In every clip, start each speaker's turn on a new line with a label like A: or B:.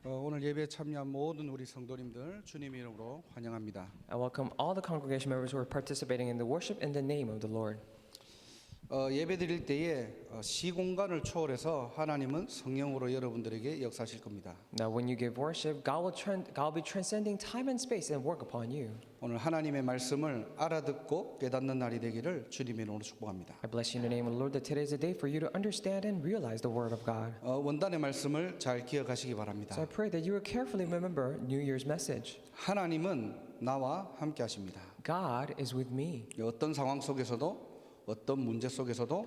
A: 오늘 예배에 참여한 모든 우리 성도님들 주님 이름으로 환영합니다.
B: I welcome all the congregation members who are participating in the worship in the name of the Lord.
A: 예배 드릴 때에 시공간을 초월해서 하나님은 성령으로 여러분들에게 역사하실 겁니다.
B: Now, when you give worship, God will be transcending time and space and work upon you.
A: 오늘 하나님의 말씀을 알아듣고 깨닫는 날이 되기를 주님의 이름으로 축복합니다.
B: I bless you in the name of the Lord that today is a day for you to understand and realize the Word of God.
A: 원단의 말씀을 잘 기억하시기 바랍니다.
B: So I pray that you will carefully remember New Year's message.
A: 하나님은 나와 함께 하십니다.
B: God is with me.
A: 어떤 상황 속에서도 어떤 문제 속에서도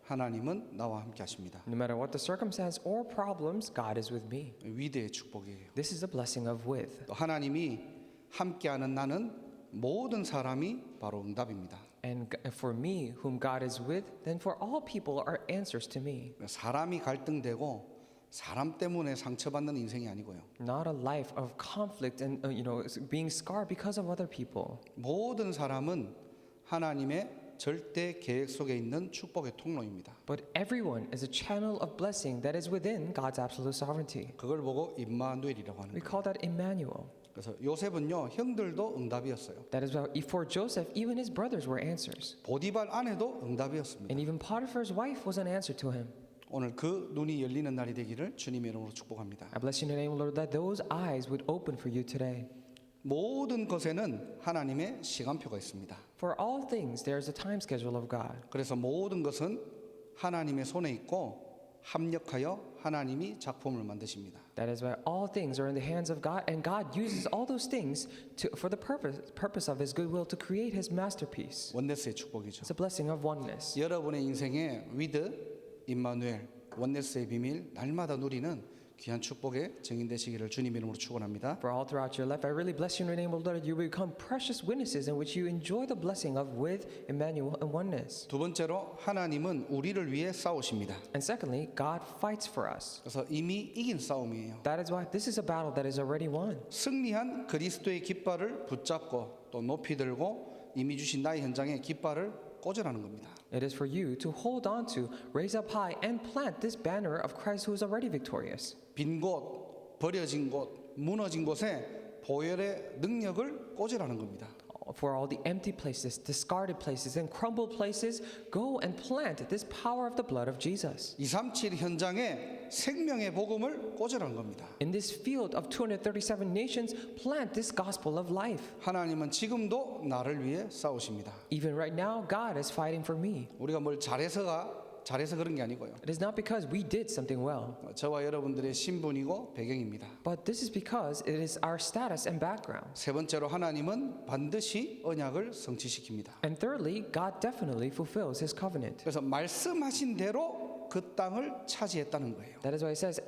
A: 하나님은 나와 함께 하십니다.
B: No matter what the circumstance or problems, God is with me.
A: 위대의 축복이에요.
B: This is the blessing of with.
A: 또 하나님이 함께하는 나는 모든 사람이 바로 응답입니다.
B: And for me, whom God is with, then for all people are answers to me.
A: 사람이 갈등되고 사람 때문에 상처받는 인생이 아니고요.
B: Not a life of conflict and being scarred because of other people.
A: 모든 사람은 하나님의 절대 계획 속에 있는 축복의 통로입니다.
B: But everyone is a channel of blessing that is within God's absolute sovereignty.
A: 그걸 보고 임마누엘이라고 하는
B: We
A: 거예요.
B: call that Emmanuel.
A: 그래서 요셉은요 형들도 응답이었어요.
B: That is why for Joseph, even his brothers were answers.
A: 보디발 아내도 응답이었습니다.
B: And even Potiphar's wife was an answer to him.
A: 오늘 그 눈이 열리는 날이 되기를 주님의 이름으로 축복합니다.
B: I bless you in the name of the Lord that those eyes would open for you today.
A: 모든 것에는 하나님의 시간표가 있습니다.
B: For all things, there is a time schedule of God.
A: 그래서 모든 것은 하나님의 손에 있고 합력하여 하나님이 작품을 만드십니다.
B: That is why all things are in the hands of God, and God uses all those things for the purpose of His goodwill to create His masterpiece.
A: 원네스의 축복이죠.
B: It's a blessing of oneness.
A: 여러분의 인생에 위드, 임마누엘, 원네스의 비밀 날마다 누리는 귀한 축복의 증인되시기를 주님 이름으로 축원합니다.
B: For all throughout your life, I really bless you in the name of the Lord that you become precious witnesses in which you enjoy the blessing of with Emmanuel and oneness.
A: 두 번째로 하나님은 우리를 위해 싸우십니다.
B: And secondly, God fights for us.
A: 그래서 이미 이긴 싸움이에요.
B: That is why this is a battle that is already won.
A: 승리한 그리스도의 깃발을 붙잡고 또 높이 들고 이미 주신 나의 현장에 깃발을 꽂으라는 겁니다.
B: It is for you to hold on to, raise up high, and plant this banner of Christ who is already victorious.
A: 빈 곳, 버려진 곳, 무너진 곳에 보혈의 능력을 꽂으라는 겁니다.
B: For all the empty places, discarded places, and crumbled places, go and plant this power of the blood of Jesus.
A: 237 현장에 생명의 복음을 꽂으라는 겁니다.
B: In this field of 237 nations, plant this gospel of life.
A: 하나님은 지금도 나를 위해 싸우십니다.
B: Even right now, God is fighting for me.
A: 우리가 뭘 잘해서 그런 게 아니고요.
B: It is not because we did something well,
A: 저와 여러분들의 신분이고 배경입니다.
B: but this is because it is our status and background.
A: 세 번째로 하나님은 반드시 언약을 성취시킵니다.
B: And thirdly, God definitely fulfills His covenant.
A: 그래서 말씀하신 대로 그 땅을 차지했다는 거예요.
B: That is why it says,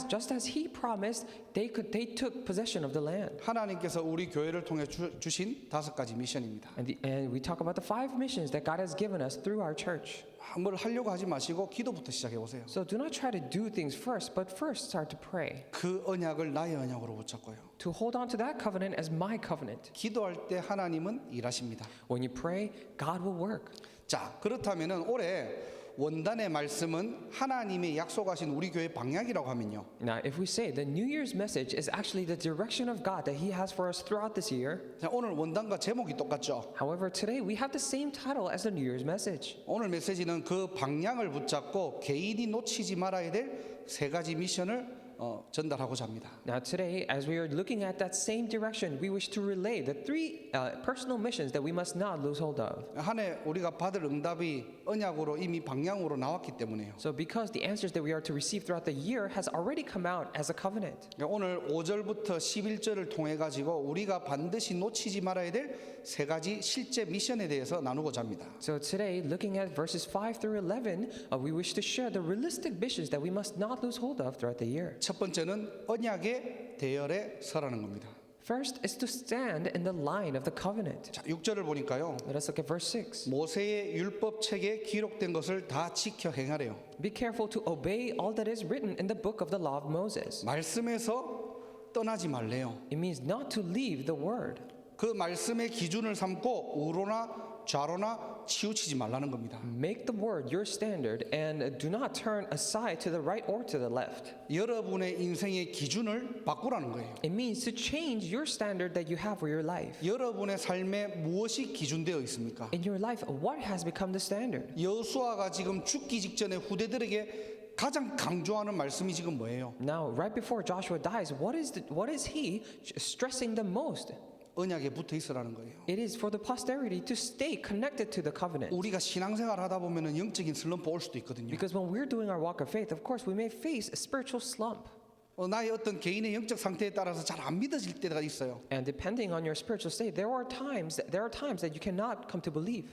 B: just as He promised, they took possession of the land.
A: 하나님께서 우리 교회를 통해 주신 5가지 미션입니다.
B: And we talk about the 5 missions that God has given us through our church.
A: 뭘 하려고 하지 마시고 기도부터 시작해 보세요.
B: So do not try to do things first, but first start to pray.
A: 그 언약을 나의 언약으로 붙잡고요.
B: To hold on to that covenant as my covenant.
A: 기도할 때 하나님은 일하십니다.
B: When you pray, God will work.
A: 자, 그렇다면은 올해 원단의 말씀은 하나님의 약속하신 우리 교회 방향이라고 하면요.
B: Now, if we say the New Year's message is actually the direction of God that He has for us throughout this year,
A: 자, 오늘 원단과 제목이 똑같죠.
B: however, today we have the same title as the New Year's message.
A: 오늘 메시지는 그 방향을 붙잡고 개인이 놓치지 말아야 될 3가지 미션을 전달하고자 합니다.
B: Now, today, as we are looking at that same direction, we wish to relay the 3 personal missions that we must not lose hold of.
A: 한 해 우리가 받을 응답이 언약으로 이미 방향으로 나왔기 때문에요.
B: So, because the answers that we are to receive throughout the year has already come out as a covenant.
A: 오늘 5절부터 11절을 통해 가지고 우리가 반드시 놓치지 말아야 될 3가지 실제 미션에 대해서 나누고자 합니다.
B: So today, looking at verses 5 through 11, we wish to share the realistic missions that we must not lose hold of throughout the year.
A: 첫 번째는 언약의 대열에 서라는 겁니다.
B: First is to stand in the line of the covenant.
A: 자, 6절을 보니까요.
B: Let us look at verse 6.
A: 모세의 율법책에 기록된 것을 다 지켜 행하래요.
B: Be careful to obey all that is written in the book of the law of Moses.
A: 말씀에서 떠나지 말래요.
B: It means not to leave the word.
A: 그 말씀의 기준을 삼고 우로나 좌로나 치우치지 말라는 겁니다.
B: Make the word your standard and do not turn aside to the right or to the left.
A: 여러분의 인생의 기준을 바꾸라는 거예요.
B: It means to change your standard that you have for your life.
A: 여러분의 삶에 무엇이 기준되어 있습니까?
B: In your life, what has become the standard?
A: 여호수아가 지금 죽기 직전에 후대들에게 가장 강조하는 말씀이 지금 뭐예요?
B: Now, right before Joshua dies, what is he stressing the most?
A: 언약에 붙어 있으라는 거예요.
B: It is for the posterity to stay connected to the covenant.
A: 우리가 신앙생활 하다 보면은 영적인 슬럼프 올 수도 있거든요.
B: Because when we're doing our walk of faith, of course, we may face a spiritual slump.
A: 나의 어떤 개인의 영적 상태에 따라서 잘 안 믿어질 때가 있어요.
B: And depending on your spiritual state, there are times that you cannot come to believe.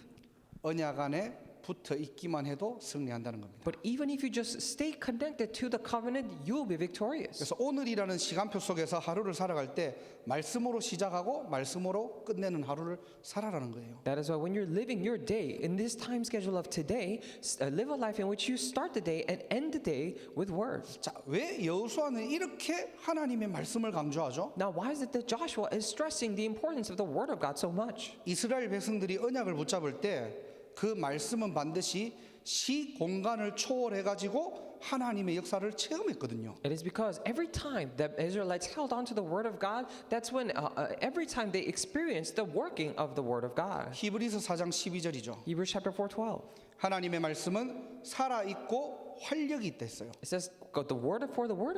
A: 언약 안에 붙어 있기만 해도 승리한다는 겁니다.
B: But even if you just stay connected to the covenant, you will be victorious.
A: 그래서 오늘이라는 시간표 속에서 하루를 살아갈 때 말씀으로 시작하고 말씀으로 끝내는 하루를 살아라는 거예요.
B: That is why when you're living your day in this time schedule of today, live a life in which you start the day and end the day with words.
A: 자, 왜 여호수아는 이렇게 하나님의 말씀을 강조하죠?
B: Now, why is it that Joshua is stressing the importance of the word of God so much?
A: 이스라엘 백성들이 언약을 붙잡을 때 그 말씀은 반드시 시 공간을 초월해 가지고 하나님의 역사를 체험했거든요.
B: It is because every time that Israelites held on to the word of God, that's when every time they experienced the working of the word of God.
A: 히브리서 4장 12절이죠.
B: Hebrews chapter 4:12.
A: 하나님의 말씀은 살아 있고 활력이 있다 했어요.
B: It says the word of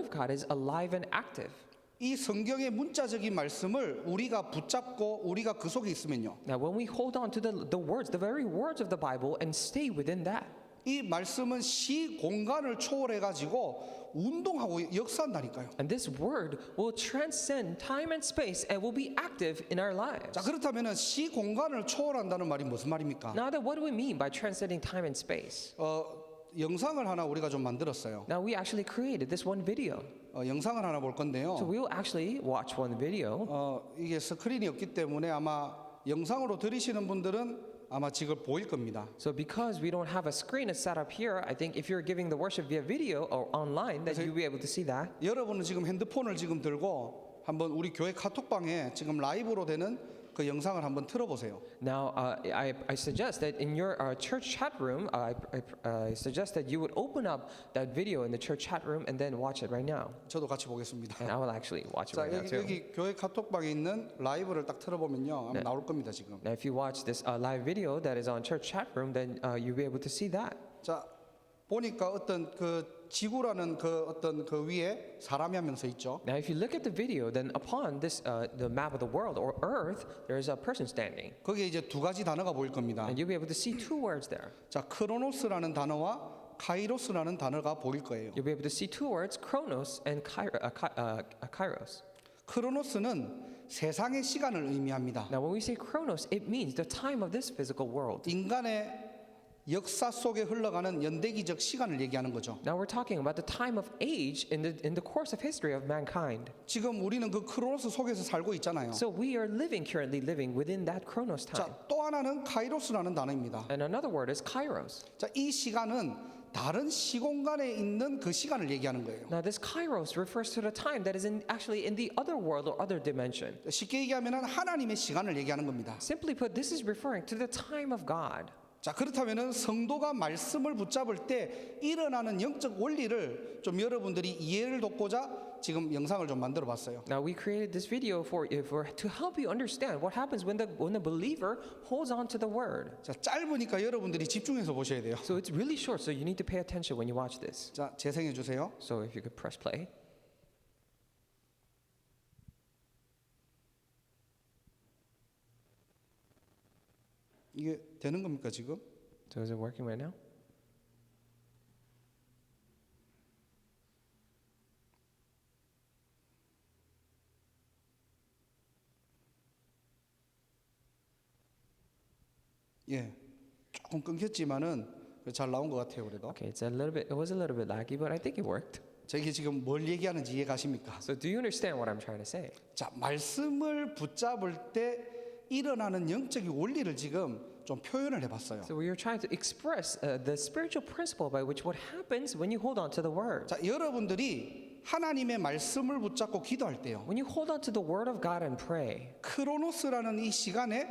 B: God is alive and active.
A: 이 성경의 문자적인 말씀을 우리가 붙잡고 우리가 그 속에 있으면요.
B: Now, when we hold on to the words, the very words of the Bible, and stay within that,
A: 이 말씀은 시 공간을 초월해 가지고 운동하고 역사한다니까요.
B: and this word will transcend time and space and will be active in our lives.
A: 자, 그렇다면은 시 공간을 초월한다는 말이 무슨 말입니까?
B: Now, what do we mean by transcending time and space?
A: 영상을 하나 우리가 좀 만들었어요.
B: Now, we actually created this one video.
A: 영상을 하나 볼 건데요.
B: So we will actually watch one video.
A: 이게 스크린이 없기 때문에 아마 영상으로 들으시는 분들은 아마 지금 보일 겁니다.
B: So because we don't have a screen set up here, I think if you're giving the worship via video or online, that you'll be able to see that.
A: 여러분은 지금 핸드폰을 지금 들고 한번 우리 교회 카톡방에 지금 라이브로 되는 그 영상을 한번 틀어보세요.
B: Now, I suggest that in your church chat room, I suggest that you would open up that video in the church chat room and then watch it right now.
A: 저도 같이 보겠습니다.
B: And I will actually watch it
A: 자,
B: right now too.
A: 여기 교회 카톡방에 있는 라이브를 딱 틀어보면요, 아마 나올 겁니다 지금.
B: Now, if you watch this live video that is on church chat room, then you'll be able to see that.
A: 자, 보니까 어떤 그 지구라는 그 어떤 그 위에 사람이 한 명 서 있죠.
B: Now, if you look at the video, then upon this the map of the world or Earth, there is a person standing,
A: 거기에 이제 두 가지 단어가 보일 겁니다.
B: and you'll be able to see two words there.
A: 자, 크로노스라는 단어와 카이로스라는 단어가 보일 거예요.
B: You'll be able to see two words, chronos and kairos.
A: 크로노스는 세상의 시간을 의미합니다.
B: Now, when we say chronos, it means the time of this physical world.
A: 인간의 역사 속에 흘러가는 연대기적 시간을 얘기하는 거죠.
B: Now we're talking about the time of age in the course of history of mankind.
A: 지금 우리는 그 크로노스 속에서 살고 있잖아요.
B: So we are currently living within that chronos time.
A: 자, 또 하나는 카이로스라는 단어입니다.
B: And another word is kairos.
A: 자, 이 시간은 다른 시공간에 있는 그 시간을 얘기하는 거예요.
B: Now this kairos refers to the time that is actually in the other world or other dimension.
A: 쉽게 얘기하면 하나님의 시간을 얘기하는 겁니다.
B: Simply put, this is referring to the time of God.
A: 자, 그렇다면은 성도가 말씀을 붙잡을 때 일어나는 영적 원리를 좀 여러분들이 이해를 돕고자 지금 영상을 좀 만들어 봤어요.
B: Now we created this video to help you understand what happens when the believer holds on to the word.
A: 자, 짧으니까 여러분들이 집중해서 보셔야 돼요.
B: So it's really short, so you need to pay attention when you watch this.
A: 자, 재생해 주세요.
B: So if you could press play.
A: 이게 되는 겁니까 지금?
B: So is it working right now?
A: 예, 조금 끊겼지만은 잘 나온 것 같아요 그래도.
B: Okay, it was a little bit laggy, but I think it worked.
A: 자, 이게 지금 뭘 얘기하는지 이해 가십니까?
B: So do you understand what I'm trying to say?
A: 자, 말씀을 붙잡을 때 일어나는 영적인 원리를 지금 좀 표현을 해봤어요.
B: So we are trying to express the spiritual principle by which what happens when you hold on to the word.
A: 자, 여러분들이 하나님의 말씀을 붙잡고 기도할 때요.
B: When you hold on to the word of God and pray,
A: 크로노스라는 이 시간에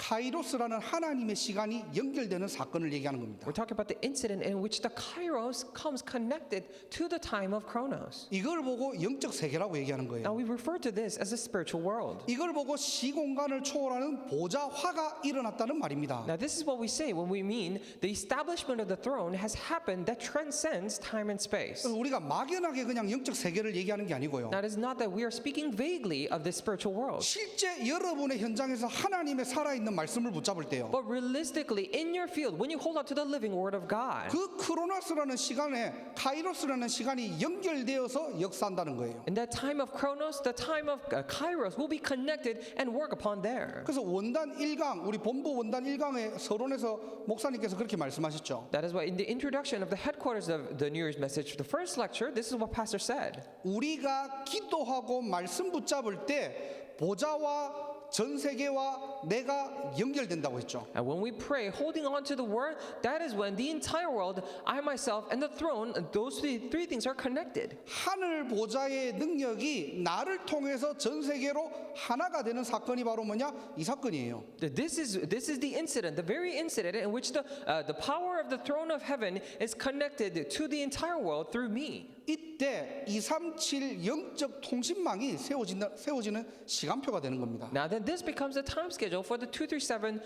A: 카이로스라는 하나님의 시간이 연결되는 사건을 얘기하는 겁니다.
B: We're talking about the incident in which the kairos comes connected to the time of chronos.
A: 이걸 보고 영적 세계라고 얘기하는
B: Now
A: 거예요.
B: we refer to this as a spiritual world.
A: 이걸 보고 시공간을 초월하는 보좌화가 일어났다는 말입니다.
B: Now this is what we say when we mean the establishment of the throne has happened that transcends time and space.
A: 우리가 막연하게 그냥 영적 세계를 얘기하는 게 아니고요.
B: Now it is not that we are speaking vaguely of this spiritual world.
A: 실제 여러분의 현장에서 하나님의 살아있는 말씀을 붙잡을 때요.
B: But realistically, in your field, when you hold on to the living word of God,
A: 그 크로노스라는 시간에 카이로스라는 시간이 연결되어서 역사한다는 거예요.
B: in that time of chronos, the time of kairos will be connected and work upon there.
A: 그래서 원단 1강, 우리 본부 원단 1강의 서론에서 목사님께서 그렇게 말씀하셨죠.
B: That is why in the introduction of the headquarters of the New Year's message, the first lecture, this is what Pastor said.
A: 우리가 기도하고 말씀 붙잡을 때 보좌와 전 세계와 내가 연결된다고 했죠.
B: And when we pray, holding on to the word, that is when the entire world, I myself, and the throne, those three things are connected.
A: 하늘 보좌의 능력이 나를 통해서 전 세계로 하나가 되는 사건이 바로 뭐냐? 이 사건이에요.
B: This is the incident, the very incident in which the power of the throne of heaven is connected to the entire world through me.
A: 이때 237 영적 통신망이 세워지는 시간표가 되는 겁니다.
B: Now then, this becomes the time schedule for the 237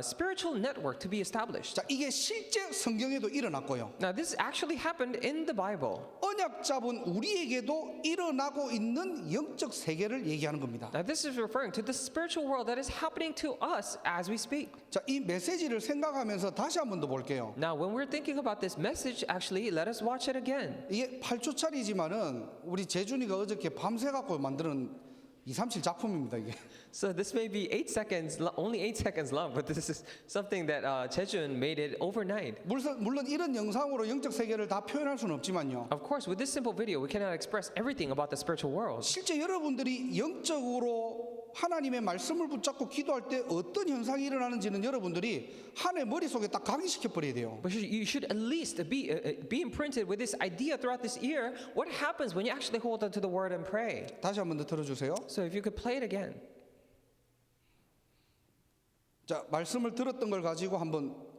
B: spiritual network to be established.
A: 자, 이게 실제 성경에도 일어났고요.
B: Now this actually happened in the Bible.
A: 언약 잡은 우리에게도 일어나고 있는 영적 세계를 얘기하는 겁니다.
B: Now this is referring to the spiritual world that is happening to us as we speak.
A: 자, 이 메시지를 생각하면서 다시 한 번 더 볼게요.
B: Now when we're thinking about this message, actually, let us watch it again.
A: 이게 8초짜리지만은 우리 재준이가 어저께 밤새 갖고 만드는 237 작품입니다, 이게.
B: So this may be 8 seconds, only 8 seconds long, but this is something that Chejun made it overnight.
A: 물론 이런 영상으로 영적 세계를 다 표현할 수는 없지만요.
B: Of course, with this simple video, we cannot express everything about the spiritual world.
A: 실제 여러분들이 영적으로 하나님의 말씀을 붙잡고 기도할 때 어떤 현상이 일어나는지는 여러분들이 한 해 머릿속에 딱 각인시켜 버려야 돼요.
B: But you should at least be imprinted with this idea throughout this year. What happens when you actually hold on to the word and pray?
A: 다시 한 번 더 들어주세요.
B: So if you could play it again.
A: 자, 말씀을 들었던 걸 가지고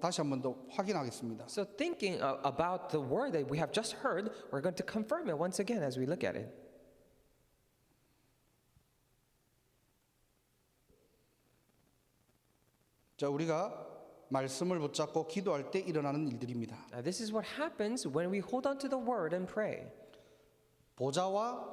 A: 다시 한 번 더 확인하겠습니다.
B: So thinking about the word that we have just heard, we're going to confirm it once again as we look at it.
A: 자, 우리가 말씀을 붙잡고 기도할 때 일어나는 일들입니다.
B: Now this is what happens when we hold on to the word and pray.
A: 보좌와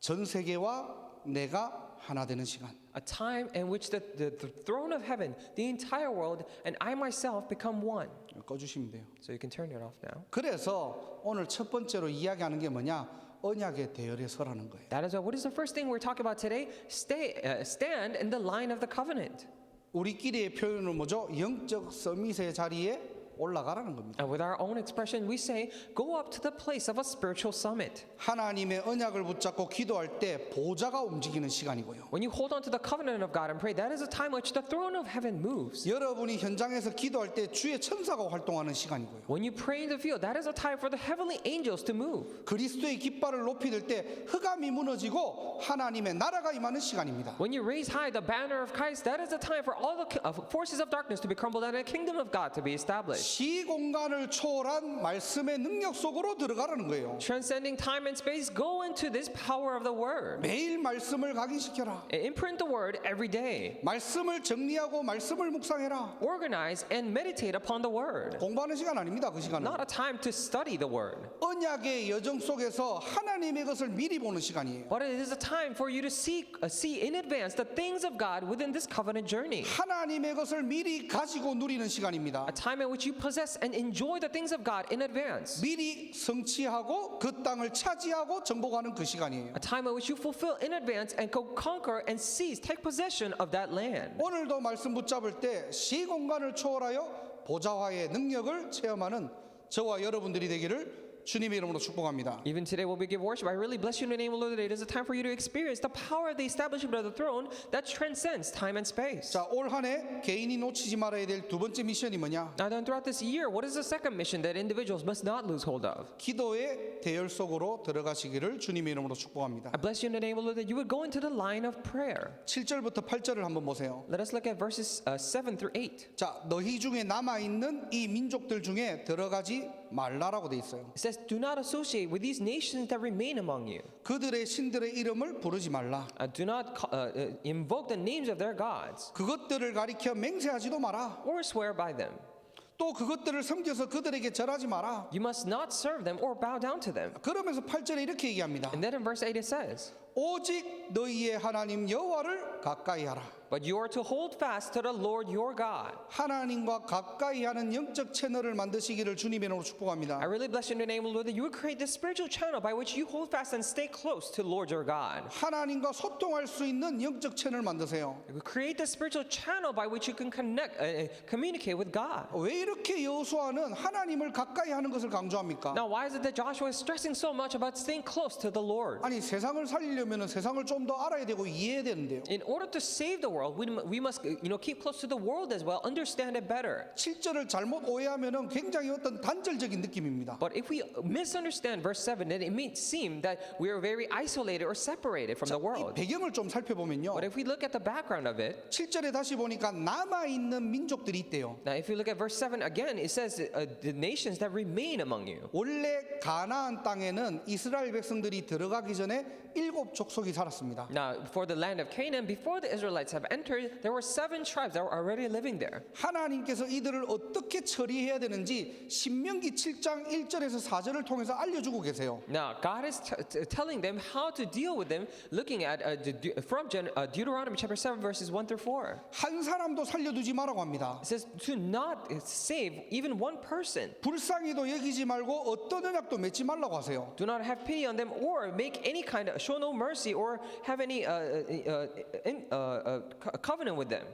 A: 전 세계와 내가 하나 되는 시간.
B: A time in which the throne of heaven, the entire world, and I myself become one.
A: 꺼주시면 돼요.
B: So you can turn it off now.
A: 그래서 오늘 첫 번째로 이야기하는 게 뭐냐? 언약의 대열에 서라는 거예요.
B: That is what is the first thing we're talking about today? Stand in the line of the covenant.
A: 우리끼리의 표현은 뭐죠? 영적 서밋의 자리에 올라가라는 겁니다.
B: And with our own expression, we say, go up to the place of a spiritual summit.
A: 하나님의 언약을 붙잡고 기도할 때 보좌가 움직이는 시간이고요.
B: When you hold on to the covenant of God and pray, that is a time in which the throne of heaven moves.
A: 여러분이 현장에서 기도할 때 주의 천사가 활동하는 시간이고요.
B: When you pray in the field, that is a time for the heavenly angels to move.
A: 그리스도의 깃발을 높이 들 때 흑암이 무너지고 하나님의 나라가 임하는 시간입니다.
B: When you raise high the banner of Christ, that is a time for all the forces of darkness to be crumbled and the kingdom of God to be established.
A: 시공간을 초월한 말씀의 능력 속으로 들어가라는 거예요.
B: Transcending time and space, go into this power of the word.
A: 매일 말씀을 각인시켜라.
B: Imprint the word every day.
A: 말씀을 정리하고 말씀을 묵상해라.
B: Organize and meditate upon the word.
A: 공부하는 시간 아닙니다. 그 시간은.
B: Not a time to study the word.
A: 언약의 여정 속에서 하나님의 것을 미리 보는 시간이에요.
B: But it is a time for you to see in advance the things of God within this covenant journey.
A: 하나님의 것을 미리 가지고 누리는 시간입니다.
B: A time in which you possess and enjoy the things of God in advance.
A: 미리 성취하고 그 땅을 차지하고 정복하는 그 시간이에요.
B: A time in which you fulfill in advance and go conquer and seize, take possession of that land.
A: 오늘도 말씀 붙잡을 때 시공간을 초월하여 보좌와의 능력을 체험하는 저와 여러분들이 되기를 주님의 이름으로 축복합니다.
B: Even today, when we give worship, I really bless you in the name of the Lord today. It is a time for you to experience the power of the establishment of the throne that transcends time and space.
A: 자, 올 한 해 개인이 놓치지 말아야 될 두 번째 미션이 뭐냐?
B: Now then, throughout this year, what is the second mission that individuals must not lose hold of?
A: 기도의 대열 속으로 들어가시기를 주님의 이름으로 축복합니다.
B: I bless you in the name of the Lord that you would go into the line of prayer.
A: 7절부터 8절을 한번 보세요.
B: Let us look at verses 7 through 8.
A: 자, 너희 중에 남아 있는 이 민족들 중에 들어가지 말라라고 돼 있어요.
B: It says, "Do not associate with these nations that remain among you.
A: 그들의 신들의 이름을 부르지 말라.
B: Do not invoke the names of their gods
A: 그것들을 가리켜 맹세하지도 마라.
B: or swear by them.
A: 또 그것들을 섬겨서 그들에게 절하지 마라.
B: You must not serve them or bow down to them."
A: 그러면서 8절에 이렇게 얘기합니다.
B: And then in verse 8 it says,
A: 오직 너희의 하나님 여호와를 가까이 하라.
B: "But you are to hold fast to the Lord your God."
A: 하나님과 가까이 하는 영적 채널을 만드시기를 주님의 이름으로 축복합니다.
B: I really bless you in the name of the Lord that you would create this spiritual channel by which you hold fast and stay close to Lord your God.
A: 하나님과 소통할 수 있는 영적 채널 만드세요.
B: Create the spiritual channel by which you can communicate with God.
A: 왜 이렇게 여호수아는 하나님을 가까이 하는 것을 강조합니까?
B: Now, why is it that Joshua is stressing so much about staying close to the Lord?
A: 아니 세상을 살리려면 세상을 좀 더 알아야 되고 이해해야 되는데요.
B: In order to save the world, we must keep close to the world as well, understand it better.
A: 7절을 잘못 오해하면은 굉장히 어떤 단절적인 느낌입니다.
B: But if we misunderstand verse 7, then it may seem that we are very isolated or separated from the
A: 이
B: world.
A: 배경을 좀 살펴보면요.
B: But if we look at the background of it,
A: 7절에 다시 보니까 남아 있는 민족들이 있대요.
B: now if you look at verse 7 again, it says the nations that remain among you.
A: 원래 가나안 땅에는 이스라엘 백성들이 들어가기 전에 7 족속이 살았습니다.
B: Now, for the land of Canaan, before the Israelites have entered, there were 7 tribes that were already living there.
A: 하나님께서 이들을 어떻게 처리해야 되는지 신명기 7장 1절에서 4절을 통해서 알려주고 계세요.
B: Now, God is telling them how to deal with them, looking at from Deuteronomy chapter 7, verses 1 through 4.
A: 한 사람도 살려두지 말라고 합니다.
B: It says to not save even one person.
A: 불쌍히도 여기지 말고 어떤 언약도 맺지 말라고 하세요.
B: Do not have pity on them or make any kind of show no mercy or have any covenant with them.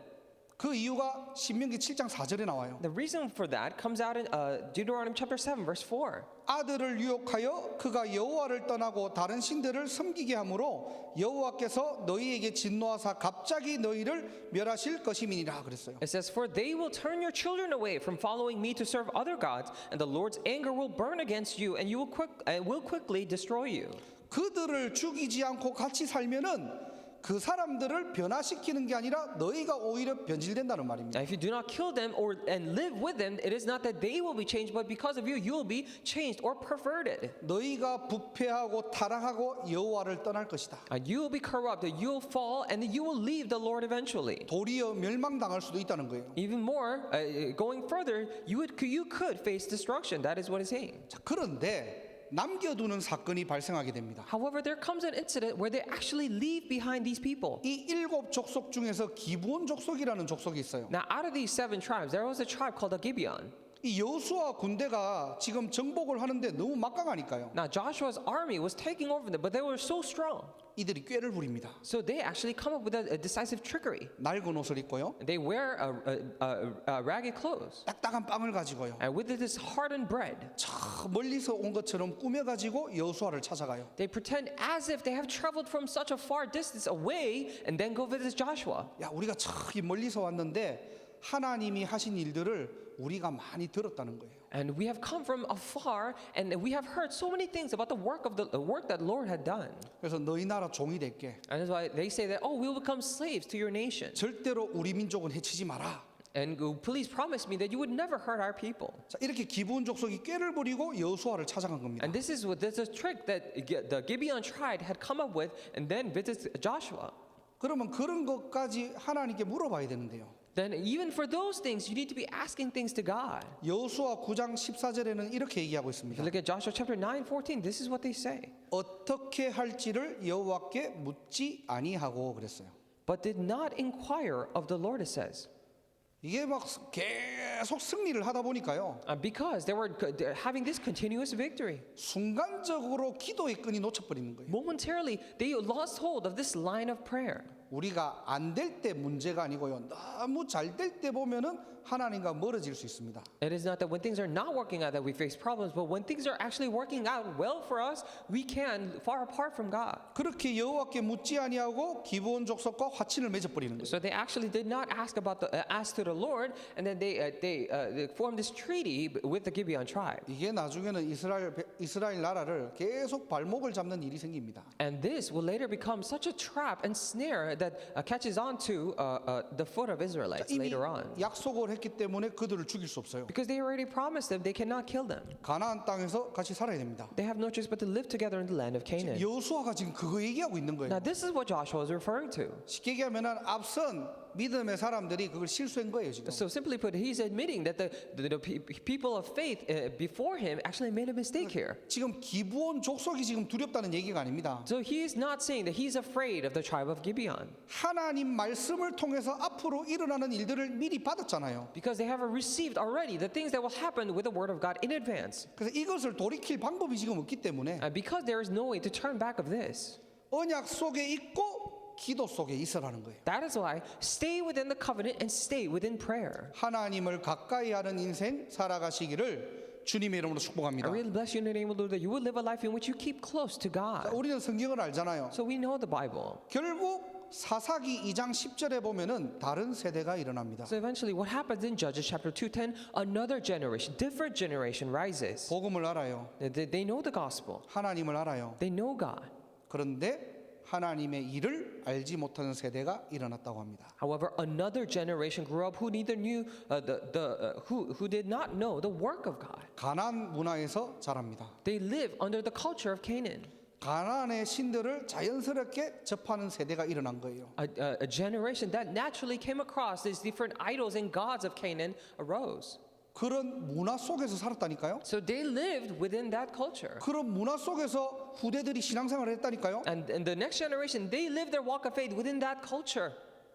A: 그 이유가 신명기 7장 4절에 나와요.
B: The reason for that comes out in Deuteronomy chapter 7, verse 4.
A: 아들을 유혹하여 그가 여호와를 떠나고 다른 신들을 섬기게 하므로 여호와께서 너희에게 진노하사 갑자기 너희를 멸하실 것임이니라 그랬어요.
B: It says, "For they will turn your children away from following me to serve other gods, and the Lord's anger will burn against you, and will quickly destroy you."
A: 그들을 죽이지 않고 같이 살면은 그 사람들을 변화시키는 게 아니라 너희가 오히려 변질된다는 말입니다.
B: Now, if you do not kill them and live with them, it is not that they will be changed, but because of you, you will be changed or perverted.
A: 너희가 부패하고 타락하고 여호와를 떠날 것이다.
B: You will be corrupted, you will fall, and you will leave the Lord eventually.
A: 도리어 멸망당할 수도 있다는 거예요.
B: Even more, going further, you could face destruction. That is what it's saying.
A: 자, 그런데 남겨두는 사건이 발생하게 됩니다.
B: However, there comes an incident where they actually leave behind these people.
A: 이 7 족속 중에서 기브온 족속이라는 족속이 있어요.
B: Now, out of these 7 tribes, there was a tribe called the Gibeon.
A: 이 여호수아 군대가 지금 정복을 하는데 너무 막강하니까요.
B: Now, Joshua's army was taking over them, but they were so strong.
A: 이들이 꾀를 부립니다.
B: So they actually come up with a decisive trickery.
A: 낡은 옷을 입고요.
B: They wear ragged clothes.
A: 딱딱한 빵을 가지고요.
B: And with this hardened bread,
A: 저 멀리서 온 것처럼 꾸며가지고 여호수아를 찾아가요.
B: they pretend as if they have traveled from such a far distance away and then go visit Joshua.
A: 야, 우리가 저기 멀리서 왔는데 하나님이 하신 일들을 우리가 많이 들었다는 거예요.
B: And we have come from afar, and we have heard so many things about the work that Lord had done.
A: 그래서 너희 나라 종이 될게.
B: And that's why they say that, oh, we will become slaves to your nation.
A: 절대로 우리 민족은 해치지 마라.
B: And please promise me that you would never hurt our people.
A: 자, 이렇게 기브온 족속이 꾀를 부리고 여호수아를 찾아간 겁니다.
B: And this is a trick that the Gibeon tribe had come up with, and then visit Joshua.
A: 그러면 그런 것까지 하나님께 물어봐야 되는데요.
B: Then even for those things, you need to be asking things to God.
A: 여호수아 9장 14절에는 이렇게 얘기하고
B: If
A: 있습니다.
B: you look at Joshua chapter 9:14, this is what they say.
A: 어떻게 할지를 여호와께 묻지 아니하고 그랬어요.
B: But did not inquire of the Lord, it says.
A: 이게 막 계속 승리를 하다 보니까요.
B: Because they're having this continuous victory.
A: 순간적으로 기도의 끈이 놓쳐버리는 거예요.
B: Momentarily, they lost hold of this line of prayer.
A: 우리가 안 될 때 문제가 아니고요. 너무 잘 될 때 보면은 하나님과 멀어질 수 있습니다.
B: It is not that when things are not working out that we face problems, but when things are actually working out well for us, we can far apart from God.
A: 그렇게 여호와께 묻지 아니하고 기브온 족속과 화친을 맺어 버리는 거예요.
B: So they actually did not ask to the Lord, and then they formed this treaty with the Gibeon tribe.
A: 이게 나중에는 이스라엘 나라를 계속 발목을 잡는 일이 생깁니다.
B: And this will later become such a trap and snare that catches on to the foot of Israelites
A: 이미
B: later on.
A: 약속을 했기 때문에 그들을 죽일 수 없어요.
B: Because they already promised them they cannot kill them.
A: 가나안 땅에서 같이 살아야 됩니다.
B: They have no choice but to live together in the land of Canaan.
A: 여호수아가 지금 그거 얘기하고 있는 거예요.
B: Now this is what Joshua is referring to.
A: 쉽게 얘기하면 앞선 믿음의 사람들이 그걸 실수한 거예요 지금.
B: So simply put, he's admitting that the people of faith before him actually made a mistake here.
A: 지금 기브온 족속이 지금 두렵다는 얘기가 아닙니다.
B: So he is not saying that he's afraid of the tribe of Gibeon.
A: 하나님 말씀을 통해서 앞으로 일어나는 일들을 미리 받았잖아요.
B: Because they have received already the things that will happen with the word of God in advance.
A: 그래서 이것을 돌이킬 방법이 지금 없기 때문에
B: And because there is no way to turn back of this,
A: 언약 속에 있고 기도 속에 있으라는 거예요.
B: that is why stay within the covenant and stay within prayer.
A: 하나님을 가까이 하는 인생 살아가시기를 주님의 이름으로
B: I
A: 축복합니다.
B: really bless you in the name of the Lord that you will live a life in which you keep close to God.
A: 우리는 성경을 알잖아요.
B: So we know the Bible.
A: 결국 사사기 2장 10절에 보면은 다른 세대가 일어납니다.
B: So eventually what happens in Judges chapter 2:10, another generation, different generation rises.
A: 복음을 알아요.
B: They know the gospel.
A: 하나님을 알아요.
B: They know God.
A: 그런데 하나님의 일을 알지 못하는 세대가 일어났다고 합니다.
B: However, another generation grew up who neither knew who did not know the work of God.
A: 가나안 문화에서 자랍니다.
B: They live under the culture of Canaan.
A: 가나안의 신들을 자연스럽게 접하는 세대가 일어난 거예요.
B: A generation that naturally came across these different idols and gods of Canaan arose.
A: 그런 문화 속에서 살았다니까요.
B: So they lived within that culture.
A: 그런 문화 속에서 후대들이 신앙생활을 했다니까요.
B: And the next generation, they lived their walk of faith within that culture.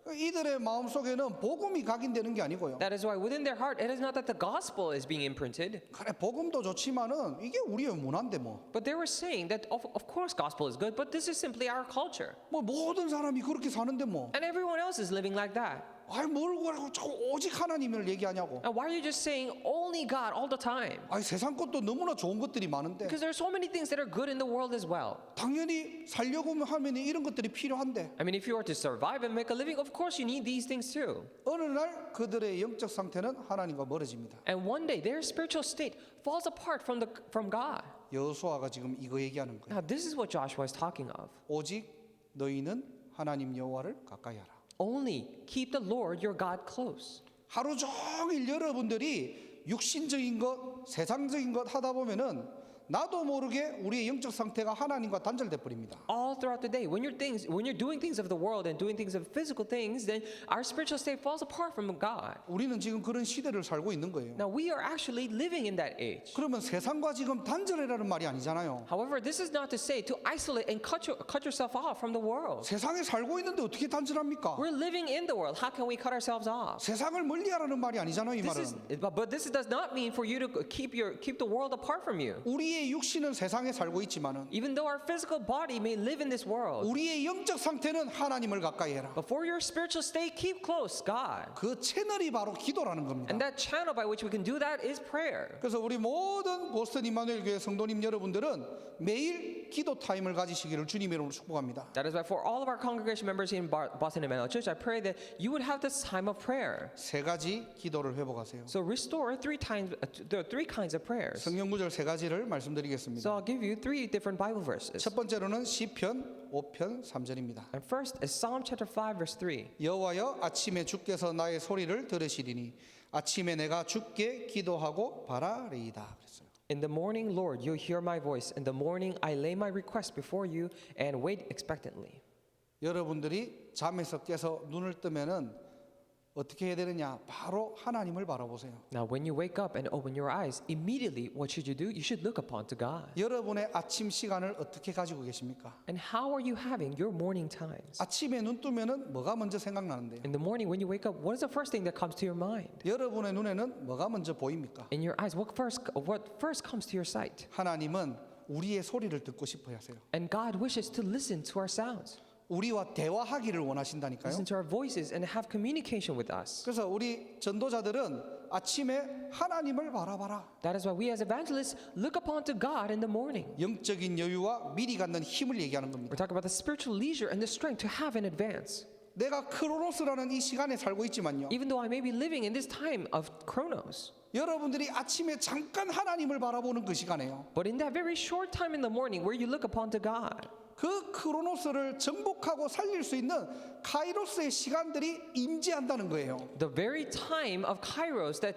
A: 이들의 마음 속에는 복음이 각인되는 게 아니고요.
B: That is why within their heart, it is not that the gospel is being imprinted,
A: 그래 복음도 좋지만은 이게 우리의 문화인데 뭐.
B: but they were saying that of course gospel is good, but this is simply our culture.
A: 뭐 모든 사람이 그렇게 사는데 뭐.
B: And everyone else is living like that.
A: 아이 뭘 그러고 자꾸 오직 하나님을 얘기하냐고.
B: And why are you just saying only God all the time?
A: 아이 세상 것도 너무나 좋은 것들이 많은데
B: Because there are so many things that are good in the world as well.
A: 당연히 살려고 하면 이런 것들이 필요한데
B: I mean, if you are to survive and make a living, of course you need these things too.
A: 어느 날 그들의 영적 상태는 하나님과 멀어집니다.
B: And one day their spiritual state falls apart from God.
A: 여호수아가 지금 이거 얘기하는 거예요.
B: Now this is what Joshua is talking of.
A: 오직 너희는 하나님 여호와를 가까이 하라.
B: Only keep the Lord your God close.
A: 하루 종일 여러분들이 육신적인 것, 세상적인 것 하다 보면은 나도 모르게 우리의 영적 상태가 하나님과 단절돼 버립니다.
B: All throughout the day, when you're doing things of the world and doing things of physical things, then our spiritual state falls apart from God.
A: 우리는 지금 그런 시대를 살고 있는 거예요.
B: Now we are actually living in that age.
A: 그러면 세상과 지금 단절해라는 말이 아니잖아요.
B: However, this is not to say to isolate and cut yourself off from the world.
A: 세상에 살고 있는데 어떻게 단절합니까?
B: We're living in the world. How can we cut ourselves off?
A: 세상을 멀리하라는 말이 아니잖아요, 이 말은.
B: But this does not mean for you to keep the world apart from you.
A: 우리의 육신은 세상에 살고 있지만은
B: Even though our physical body may live in this world,
A: 우리의 영적 상태는 하나님을 가까이 해라.
B: but for your spiritual state, keep close God.
A: 그 채널이 바로 기도라는 겁니다.
B: And that channel by which we can do that is prayer.
A: 그래서 우리 모든 보스턴 임마누엘 교회 성도님 여러분들은 매일 기도 타임을 가지시기를 주님의 이름으로 축복합니다.
B: That is why for all of our congregation members in Boston Emmanuel Church, I pray that you would have this time of prayer.
A: 세 가지 기도를 회복하세요.
B: So restore there are three kinds of prayers.
A: 성경 구절 세 가지를 말씀드리겠습니다.
B: So I'll give you three different Bible verses.
A: 첫 번째로는 시편 5편 3절입니다.
B: And first is Psalm chapter 5 verse 3.
A: 여호와여 아침에 주께서 나의 소리를 들으시리니 아침에 내가 주께 기도하고 바라리이다. 그랬어요.
B: In the morning, Lord, you'll hear my voice. In the morning, I lay my request before you and wait expectantly.
A: 여러분들이 잠에서 깨서 눈을 뜨면은 어떻게 해야 되느냐? 바로 하나님을 바라보세요.
B: Now, when you wake up and open your eyes, immediately what should you do? You should look upon to God.
A: 여러분의 아침 시간을 어떻게 가지고 계십니까?
B: And how are you having your morning times?
A: 아침에 눈 뜨면은 뭐가 먼저 생각나는데요?
B: In the morning, when you wake up, what is the first thing that comes to your mind?
A: 여러분의 눈에는 뭐가 먼저 보입니까?
B: In your eyes, what first comes to your sight?
A: 하나님은 우리의 소리를 듣고 싶어 하세요.
B: And God wishes to listen to our sounds.
A: 우리와 대화하기를 원하신다니까요.
B: Listen to our voices and have communication with us.
A: 그래서 우리 전도자들은 아침에 하나님을 바라봐라.
B: That is why we as evangelists look upon to God in the morning.
A: 영적인 여유와 미리 갖는 힘을 얘기하는 겁니다.
B: We're talking about the spiritual leisure and the strength to have in advance.
A: 내가 크로노스라는 이 시간에 살고 있지만요.
B: Even though I may be living in this time of chronos.
A: 여러분들이 아침에 잠깐 하나님을 바라보는 그 시간에요.
B: But in that very short time in the morning where you look upon to God,
A: 그 크로노스를 정복하고 살릴 수 있는 카이로스의 시간들이 임재한다는 거예요.
B: the very time of kairos that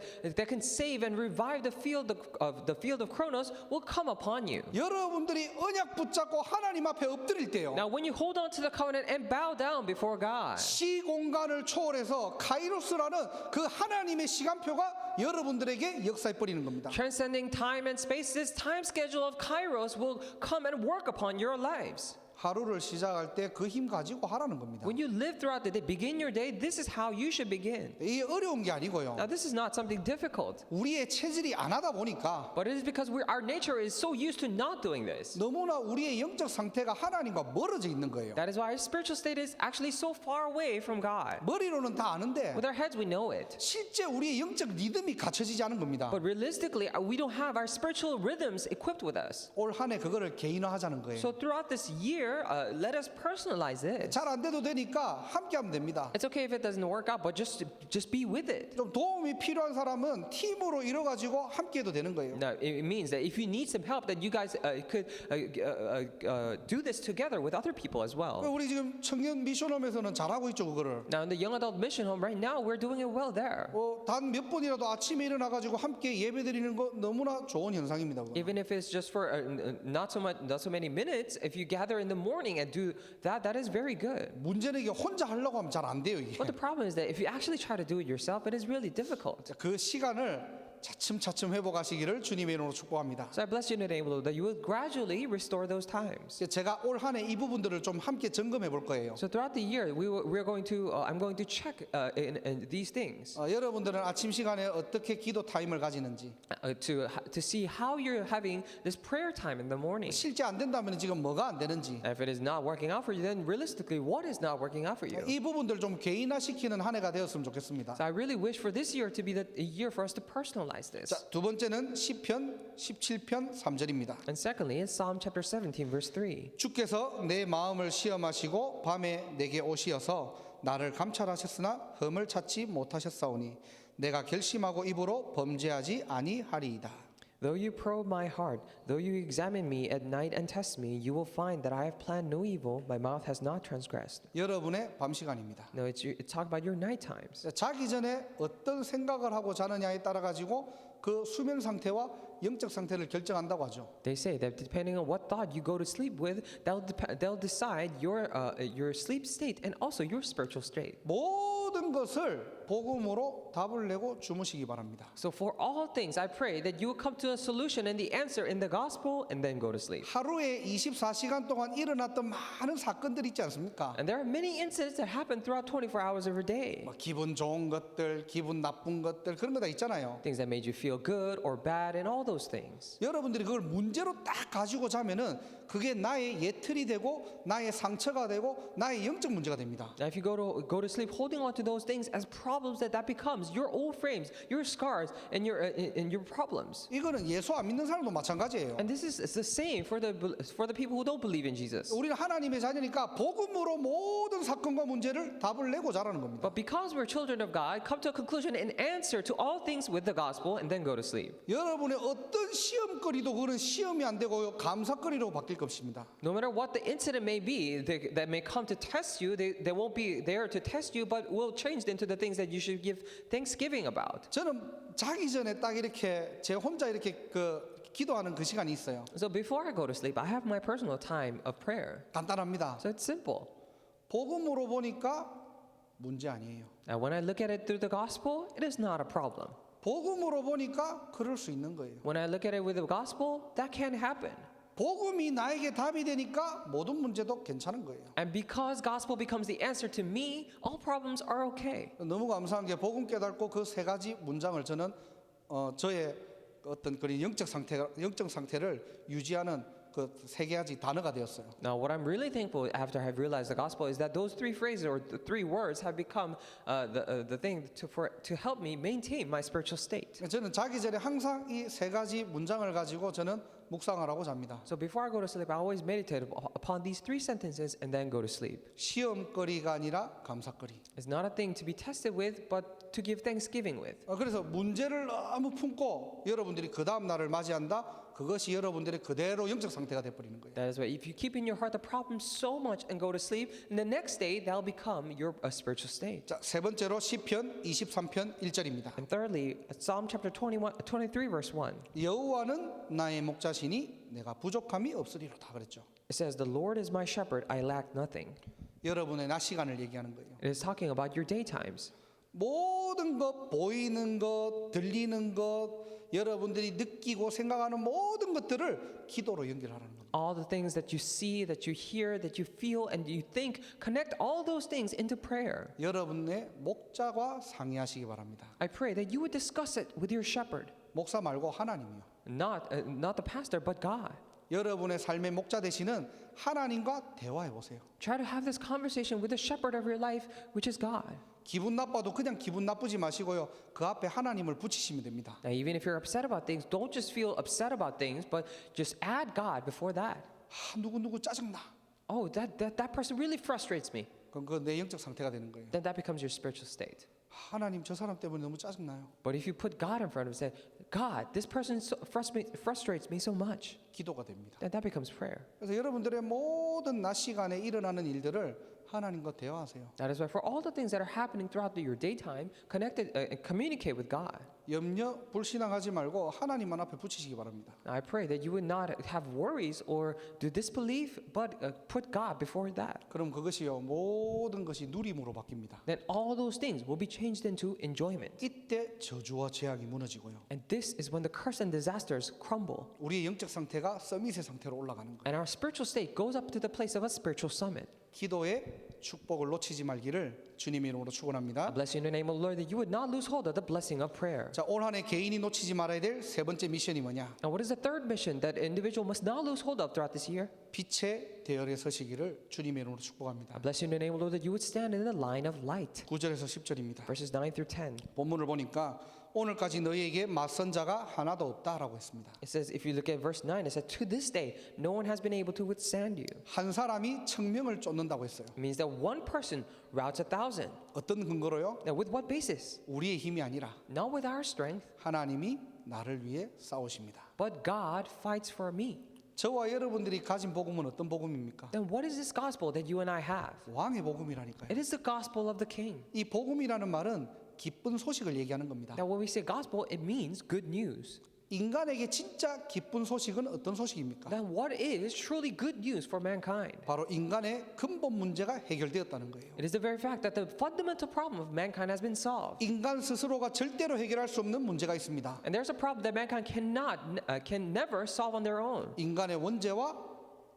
B: can save and revive the field of chronos will come upon you.
A: 여러분들이 언약 붙잡고 하나님 앞에 엎드릴 때요.
B: Now when you hold on to the covenant and bow down before God,
A: 시공간을 초월해서 카이로스라는 그 하나님의 시간표가 여러분들에게 역사해 버리는 겁니다.
B: transcending time and space, this time schedule of kairos will come and work upon your lives.
A: 하루를 시작할 때 그 힘 가지고 하라는 겁니다.
B: When you live throughout the day, begin your day, this is how you should begin.
A: 이 어려운 게 아니고요.
B: Now this is not something difficult,
A: 우리의 체질이 안 하다 보니까
B: but it is because our nature is so used to not doing this.
A: 너무나 우리의 영적 상태가 하나님과 멀어져 있는 거예요.
B: That is why our spiritual state is actually so far away from God.
A: 머리로는 다 아는데
B: With our heads we know it,
A: 실제 우리의 영적 리듬이 갖춰지지 않은 겁니다.
B: but realistically we don't have our spiritual rhythms equipped with us.
A: 올 한 해 그거를 개인화하자는 거예요.
B: So throughout this year, let us personalize it.
A: 잘 안 돼도 되니까 함께 하면 됩니다.
B: It's okay if it doesn't work out, but just be with it.
A: 좀 도움이 필요한 사람은 팀으로 이뤄가지고 함께 해도 되는 거예요.
B: Now it means that if you need some help, that you guys could do this together with other people as well.
A: 우리 지금 청년 미션홈에서는 잘하고 있죠 그거를.
B: Now in the young adult mission home right now, we're doing it well there.
A: 단 몇 번이라도 아침에 일어나가지고 함께 예배드리는 거 너무나 좋은 현상입니다. 그거.
B: Even if it's just for not so many minutes, if you gather in the morning and do that, that is very good.
A: 문제는 이게 혼자 하려고 하면 잘 안 돼요 이게.
B: But the problem is that if you actually try to do it yourself, it is really difficult.
A: 그 시간을 차츰차츰 회복하시기를 주님의 이름으로 축복합니다.
B: So I bless you in the name of the Lord that you will gradually restore those times.
A: 제가 올 한 해 이 부분들을 좀 함께 점검해 볼 거예요.
B: So throughout the year, we're going to I'm going to check in these things
A: 여러분들은 아침 시간에 어떻게 기도 타임을 가지는지.
B: to see how you're having this prayer time in the morning.
A: 실제 안 된다면 지금 뭐가 안 되는지.
B: And if it is not working out for you, then realistically, what is not working out for you?
A: 이 부분들 좀 개인화시키는 한 해가 되었으면 좋겠습니다.
B: So I really wish for this year to be the year for us to personalize this.
A: 자, 두 번째는 시편 17편 3절입니다.
B: And secondly, in Psalm chapter 17, verse 3.
A: 주께서 내 마음을 시험하시고 밤에 내게 오시어서 나를 감찰하셨으나 흠을 찾지 못하셨사오니 내가 결심하고 입으로 범죄하지 아니하리이다.
B: Though you probe my heart, though you examine me at night and test me, you will find that I have planned no evil, my mouth has not transgressed.
A: 여러분의 밤 시간입니다.
B: No, it's talk about your night times.
A: 자기 전에 어떤 생각을 하고 자느냐에 따라 가지고 그 수면 상태와 영적 상태를 결정한다고 하죠.
B: They say that depending on what thought you go to sleep with, they'll decide your sleep state and also your spiritual state.
A: 모든 것을 복음으로 답을 내고 주무시기 바랍니다.
B: So for all things, I pray that you will come to a solution and the answer in the gospel and then go to sleep.
A: 하루에 24시간 동안 일어났던 많은 사건들이 있지 않습니까?
B: And there are many incidents that happen throughout 24 hours of a day.
A: 뭐 기분 좋은 것들, 기분 나쁜 것들 그런 거 다 있잖아요.
B: Things that made you feel good or bad and all those things.
A: 여러분들이 그걸 문제로 딱 가지고 자면은 그게 나의 예틀이 되고 나의 상처가 되고 나의 영적 문제가 됩니다.
B: Now, if you go to sleep holding on to those things as problems, that becomes your old frames, your scars, and your problems.
A: 이거는 예수 안 믿는 사람도 마찬가지예요.
B: And this is the same for the people who don't believe in Jesus.
A: 우리는 하나님의 자녀니까 복음으로 모든 사건과 문제를 답을 내고 자라는 겁니다.
B: But because we're children of God, come to a conclusion and answer to all things with the gospel, and then go to sleep.
A: 여러분의 어떤 시험거리도 그런 시험이 안 되고 감사거리로 바뀔 것입니다.
B: No matter what the incident may be that may come to test you, they won't be there to test you, but will change into the things that you should give thanksgiving about.
A: 저는 자기 전에 딱 이렇게 제 혼자 이렇게 기도하는 그 시간이 있어요.
B: So before I go to sleep, I have my personal time of prayer.
A: 간단합니다.
B: So it's simple.
A: 복음으로 보니까 문제 아니에요.
B: Now when I look at it through the gospel, it is not a problem.
A: 복음으로 보니까 그럴 수 있는 거예요.
B: When I look at it with the gospel, that can happen.
A: 복음이 나에게 답이 되니까 모든 문제도 괜찮은 거예요.
B: And because gospel becomes the answer to me, all problems are okay.
A: 너무 감사한 게 복음 깨닫고 그 세 가지 문장을 저는 저의 어떤 그런 영적 상태를 유지하는 그 세 가지 단어가 되었어요.
B: Now, what I'm really thankful after I have realized the gospel is that those three phrases or the three words have become the thing to help me maintain my spiritual state.
A: 저는 자기 전에 항상 이 세 가지 문장을 가지고 저는 묵상을 하고 잡니다.
B: So before I go to sleep, I always meditate upon these three sentences and then go to sleep.
A: 시험거리가 아니라 감사거리.
B: It's not a thing to be tested with, but to give thanksgiving with.
A: 그래서 문제를 너무 품고 여러분들이 그 다음 날을 맞이한다. 그것이 여러분들의 그대로 영적 상태가 돼버리는 거예요.
B: That is why if you keep in your heart the problem so much and go to sleep, and the next day that'll become your spiritual state.
A: 자, 세 번째로 시편 23편 1절입니다.
B: And thirdly, Psalm chapter 23 verse 1.
A: 여호와는 나의 목자시니 내가 부족함이 없으리로다 그랬죠.
B: It says, "The Lord is my shepherd; I lack nothing."
A: 여러분의 낮 시간을 얘기하는 거예요.
B: It is talking about your daytimes.
A: 모든 것, 보이는 것, 들리는 것, 여러분들이 느끼고 생각하는 모든 것들을 기도로 연결하라는 겁니다.
B: All the things that you see, that you hear, that you feel, and you think, connect all those things into prayer.
A: 여러분의 목자와 상의하시기 바랍니다.
B: I pray that you would discuss it with your shepherd,
A: 목사 말고 하나님이요.
B: not the pastor, but God.
A: 여러분의 삶의 목자 되시는 하나님과 대화해 보세요.
B: Try to have this conversation with the shepherd of your life, which is God.
A: 기분 나빠도 그냥 기분 나쁘지 마시고요. 그 앞에 하나님을 붙이시면 됩니다.
B: Now, even if you're upset about things, don't just feel upset about things, but just add God before that.
A: 누구 짜증나.
B: Oh, that person really frustrates me.
A: 그럼 그 내 영적 상태가 되는 거예요.
B: Then that becomes your spiritual state.
A: 하나님 저 사람 때문에 너무 짜증나요.
B: But if you put God in front of it and say, God, this person frustrates me so much,
A: 기도가 됩니다.
B: then that becomes prayer.
A: 그래서 여러분들의 모든 낮 시간에 일어나는 일들을 하나님과 대화하세요.
B: That is why for all the things that are happening throughout your daytime, communicate with God.
A: 염려, 불신앙하지 말고 하나님만 앞에 붙이시기 바랍니다.
B: Now, I pray that you would not have worries or do disbelief, but put God before that.
A: 그럼 그것이요 모든 것이 누림으로 바뀝니다.
B: Then all those things will be changed into enjoyment.
A: 이때 저주와 재앙이 무너지고요.
B: And this is when the curse and disasters crumble.
A: 우리의 영적 상태가 서밋의 상태로 올라가는 거예요.
B: And our spiritual state goes up to the place of a spiritual summit.
A: 기도의 축복을 놓치지 말기를 주님의 이름으로
B: I
A: 축원합니다.
B: bless you in the name of the Lord that you would not lose hold of the blessing of prayer.
A: 자, 올 한 해 개인이 놓치지 말아야 될 세 번째 미션이 뭐냐?
B: Now, what is the third mission that an individual must not lose hold of throughout this year?
A: 빛의 대열에 서시기를 주님의 이름으로
B: I
A: 축복합니다.
B: bless you in the name of the Lord that you would stand in the line of light.
A: 9절에서 10절입니다.
B: Verses 9 through 10.
A: 본문을 보니까 오늘까지 너희에게 맞선 자가 하나도 없다라고 했습니다.
B: It says, if you look at verse 9, it says, to this day, no one has been able to withstand you.
A: 한 사람이 청명을 쫓는다고 했어요.
B: It means that one person routs 1,000.
A: 어떤 근거로요?
B: Now, with what basis?
A: 우리의 힘이 아니라
B: Not with our strength,
A: 하나님이 나를 위해 싸우십니다.
B: but God fights for me.
A: 저와 여러분들이 가진 복음은 어떤 복음입니까?
B: Then what is this gospel that you and I have?
A: 왕의 복음이라니까요.
B: It is the gospel of the king.
A: 이 복음이라는 말은 기쁜 소식을 얘기하는 겁니다.
B: Now, when we say gospel, it means good news.
A: 인간에게 진짜 기쁜 소식은 어떤 소식입니까?
B: Then what is truly good news for mankind?
A: 바로 인간의 근본 문제가 해결되었다는 거예요.
B: It is the very fact that the fundamental problem of mankind has been solved.
A: 인간 스스로가 절대로 해결할 수 없는 문제가 있습니다.
B: And there's a problem that mankind can never solve on their own.
A: 인간의 원죄와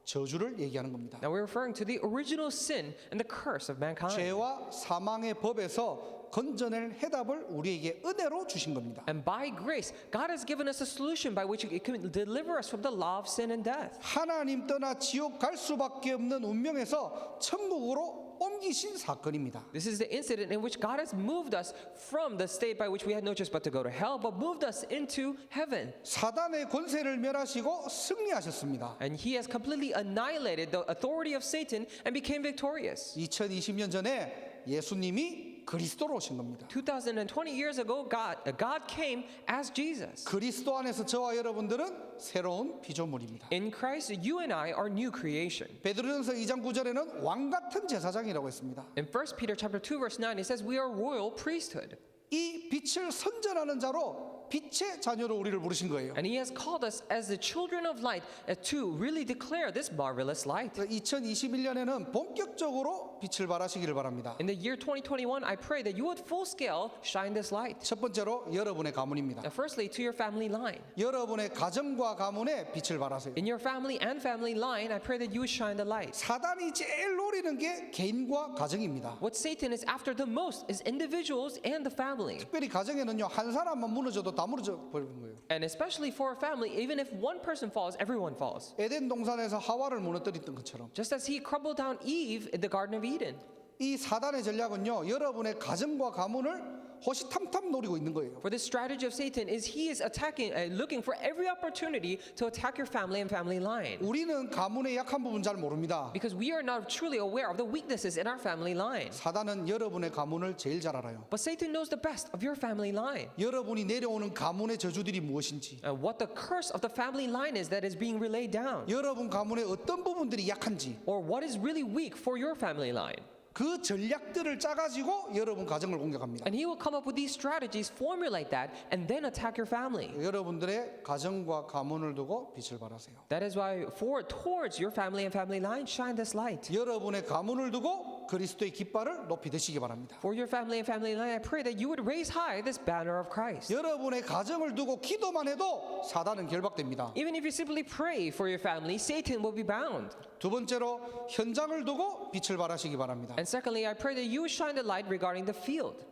A: 저주를 얘기하는 겁니다.
B: Now we're referring to the original sin and the curse of mankind.
A: 죄와 사망의 법에서 건져낼 해답을 우리에게 은혜로 주신 겁니다.
B: And by grace, God has given us a solution by which it can deliver us from the law of sin and death.
A: 하나님 떠나 지옥 갈 수밖에 없는 운명에서 천국으로 옮기신 사건입니다.
B: This is the incident in which God has moved us from the state by which we had no choice but to go to hell, but moved us into heaven.
A: 사단의 권세를 멸하시고 승리하셨습니다.
B: And He has completely annihilated the authority of Satan and became victorious.
A: 2020년 전에 예수님이 그리스도로 오신 겁니다.
B: 2020 years ago, God came as Jesus.
A: 그리스도 안에서 저와 여러분들은 새로운 피조물입니다.
B: In Christ, you and I are new creation.
A: 베드로전서 2장 9절에는 왕 같은 제사장이라고 했습니다.
B: In 1 Peter chapter 2 verse 9, it says we are royal priesthood.
A: 이 빛을 선전하는 자로 빛의 자녀로 우리를 부르신 거예요.
B: And He has called us as the children of light to really declare this marvelous light.
A: 2021년에는 본격적으로 빛을 발하시기를 바랍니다.
B: In the year 2021, I pray that you would full scale shine this light.
A: 첫 번째로 여러분의 가문입니다.
B: Now, firstly, to your family line.
A: 여러분의 가정과 가문에 빛을 발하세요.
B: In your family and family line, I pray that you would shine the light.
A: 사단이 제일 노리는 게 개인과 가정입니다.
B: What Satan is after the most is individuals and the family.
A: 특별히 가정에는요 한 사람만 무너져도 다 무너져 버리는 거예요.
B: And especially for a family, even if one person falls, everyone falls.
A: 에덴 동산에서 하와를 무너뜨렸던 것처럼
B: Just as he crumbled down Eve in the Garden of Eden.
A: 이 사단의 전략은요, 여러분의 가정과 가문을 호시탐탐 노리고 있는 거예요.
B: For the strategy of Satan is he is attacking, looking for every opportunity to attack your family and family line.
A: 우리는 가문의 약한 부분 잘 모릅니다.
B: Because we are not truly aware of the weaknesses in our family line.
A: 사단은 여러분의 가문을 제일 잘 알아요.
B: But Satan knows the best of your family line.
A: 여러분이 내려오는 가문의 저주들이 무엇인지,
B: And what the curse of the family line is that is being relayed down.
A: 여러분 가문의 어떤 부분들이 약한지,
B: Or what is really weak for your family line.
A: 그 전략들을 짜가지고 여러분 가정을 공격합니다.
B: And he will come up with these strategies, formulate that, and then attack your family.
A: 여러분들의 가정과 가문을 두고 빛을 발하세요.
B: That is why towards your family and family line, shine this light.
A: 여러분의 가문을 두고 그리스도의 깃발을 높이 드시기 바랍니다.
B: For your family and family line, I pray that you would raise high this banner of Christ.
A: 여러분의 가정을 두고 기도만 해도 사단은 결박됩니다.
B: Even if you simply pray for your family, Satan will be bound.
A: 두 번째로 현장을 두고 빛을 발하시기 바랍니다.
B: And secondly, I pray that you would shine the light regarding the field.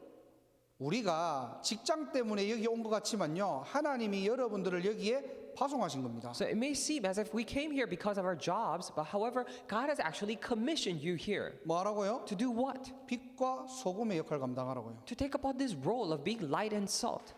A: 우리가 직장 때문에 여기 온 것 같지만요, 하나님이 여러분들을 여기에 파송하신 겁니다.
B: So it may seem as if we came here because of our jobs, but however, God has actually commissioned you here.
A: 뭐하라고요?
B: To do what?
A: 빛과 소금의 역할 감당하라고요.
B: To take upon this role of being light and salt.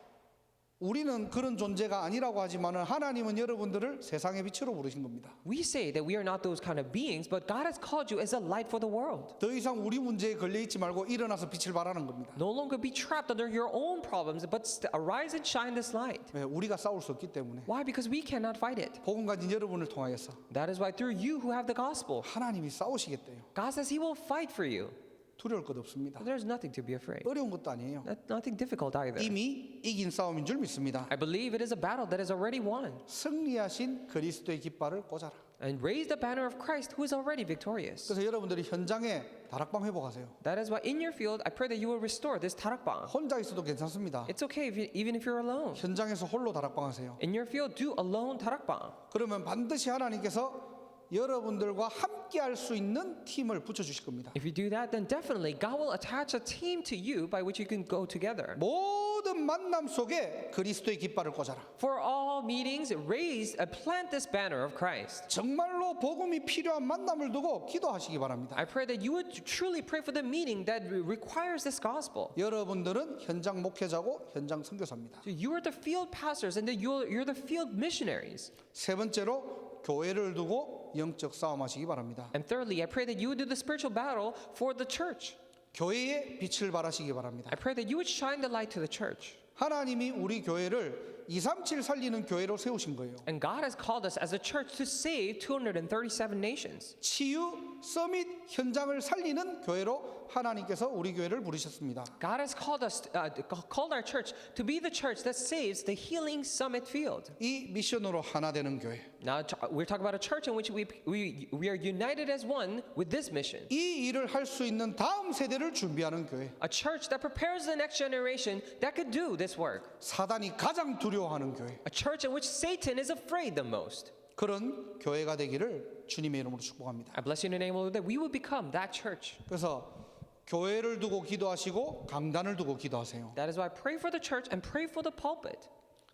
A: 우리는 그런 존재가 아니라고 하지만은 하나님은 여러분들을 세상의 빛으로 부르신 겁니다.
B: We say that we are not those kind of beings, but God has called you as a light for the world.
A: 더 이상 우리 문제에 걸려 있지 말고 일어나서 빛을 발하는 겁니다.
B: No longer be trapped under your own problems, but arise and shine this light.
A: 왜? 우리가 싸울 수 없기 때문에.
B: Why? Because we cannot fight it.
A: 복음 가진 여러분을 통하여서
B: That is why through you who have the gospel,
A: 하나님이 싸우시겠대요.
B: God says He will fight for you.
A: 두려울 것 없습니다.
B: There's nothing to be afraid.
A: 어려운 것도 아니에요.
B: Nothing difficult either.
A: 이미 이긴 싸움인 줄 믿습니다.
B: I believe it is a battle that is already won.
A: 승리하신 그리스도의 깃발을 꽂아라.
B: And raise the banner of Christ who is already victorious.
A: 그래서 여러분들이 현장에 다락방 회복하세요.
B: That is why in your field, I pray that you will restore this tarakbang.
A: 혼자 있어도 괜찮습니다.
B: It's okay even if you're alone.
A: 현장에서 홀로 다락방 하세요.
B: In your field, do alone tarakbang.
A: 그러면 반드시 하나님께서 여러분들과 함께 할 수 있는 팀을 붙여주실 겁니다.
B: If you do that, then definitely God will attach a team to you by which you can go together.
A: 모든 만남 속에 그리스도의 깃발을 꽂아라.
B: For all meetings, plant this banner of Christ.
A: 정말로 복음이 필요한 만남을 두고 기도하시기 바랍니다.
B: I pray that you would truly pray for the meeting that requires this gospel.
A: 여러분들은 현장 목회자고 현장 선교사입니다.
B: So you are the field pastors and you're the field missionaries.
A: 세 번째로 교회를 두고 영적 싸움하시기 바랍니다.
B: And thirdly, I pray that you would do the spiritual battle for the church.
A: 교회에 빛을 발하시기 바랍니다.
B: I pray that you would shine the light to the church.
A: 하나님이 우리 교회를 237 살리는 교회로 세우신 거예요.
B: And God has called us as a church to save 237 nations.
A: 치유 서밋 현장을 살리는 교회로 하나님께서 우리 교회를 부르셨습니다.
B: God has called our church to be the church that saves the healing summit field.
A: 이 미션으로 하나 되는 교회.
B: Now we're talking about a church in which we are united as one with this mission.
A: 이 일을 할 수 있는 다음 세대를 준비하는 교회.
B: A church that prepares the next generation that could do this work.
A: 사단이 가장 두려워하는 교회.
B: A church in which Satan is afraid the most.
A: 그런 교회가 되기를 주님의 이름으로 축복합니다.
B: I bless you in the name of the Lord that we will become that church.
A: 그래서 교회를 두고 기도하시고 강단을 두고 기도하세요.
B: That is why I pray for the church and pray for the pulpit.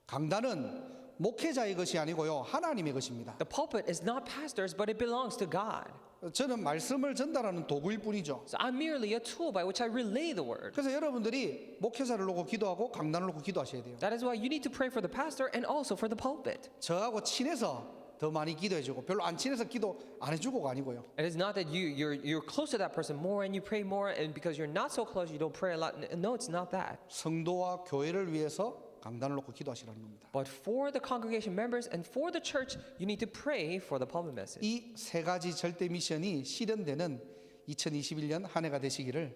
A: 강단은 목회자의 것이 아니고요, 하나님의 것입니다.
B: The pulpit is not pastors, but it belongs to God.
A: 저는 말씀을 전달하는 도구일 뿐이죠.
B: So I'm merely a tool by which I relay the word.
A: 그래서 여러분들이 목회자를 놓고 기도하고 강단을 놓고 기도하셔야 돼요.
B: That is why you need to pray for the pastor and also for the pulpit.
A: 저하고 친해서 더 많이 기도해주고 별로 안 친해서 기도 안 해주고가 아니고요.
B: It is not that you're close to that person more and you pray more, and because you're not so close you don't pray a lot. No, it's not that.
A: 성도와 교회를 위해서 강단을 놓고 기도하시라는 겁니다.
B: But for the congregation members and for the church, you need to pray for the pulpit message.
A: 이 세 가지 절대 미션이 실현되는 2021년 한 해가 되시기를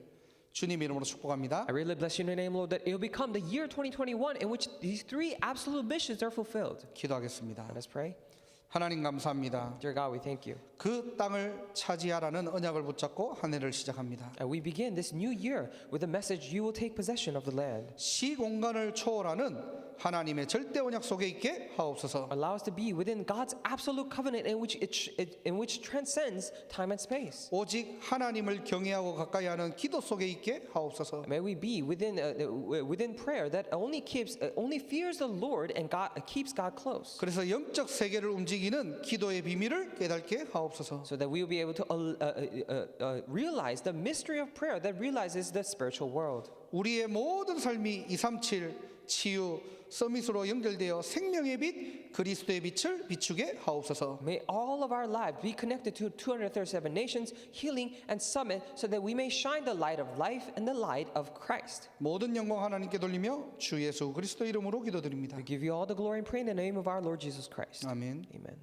A: 주님의 이름으로 축복합니다.
B: I really bless you in the name, Lord, that it will become the year 2021 in which these three absolute missions are fulfilled.
A: 기도하겠습니다.
B: Let us pray.
A: 하나님 감사합니다.
B: Dear God, we thank you.
A: 그 땅을 차지하라는 언약을 붙잡고 한 해를 시작합니다.
B: And we begin this new year with the message, you will take possession of the land.
A: 시공간을 초월하는 하나님의 절대 언약 속에 있게 하옵소서.
B: Allow us to be within God's absolute covenant in which transcends time and space.
A: 오직 하나님을 경외하고 가까이 하는 기도 속에 있게 하옵소서.
B: May we be within prayer that only fears the Lord and God keeps God close.
A: 그래서 영적 세계를 움직이는 기도의 비밀을 깨닫게 하옵소서.
B: So that we will be able to realize the mystery of prayer that realizes the spiritual world.
A: 우리의 모든 삶이 237 치유 서밋으로 연결되어 생명의 빛 그리스도의 빛을 비추게 하옵소서.
B: May all of our lives be connected to 237 nations, healing and summit, so that we may shine the light of life and the light of Christ.
A: 모든 영광 하나님께 돌리며 주 예수 그리스도 이름으로 기도드립니다.
B: We give you all the glory and praise in the name of our Lord Jesus Christ.
A: 아멘.
B: Amen.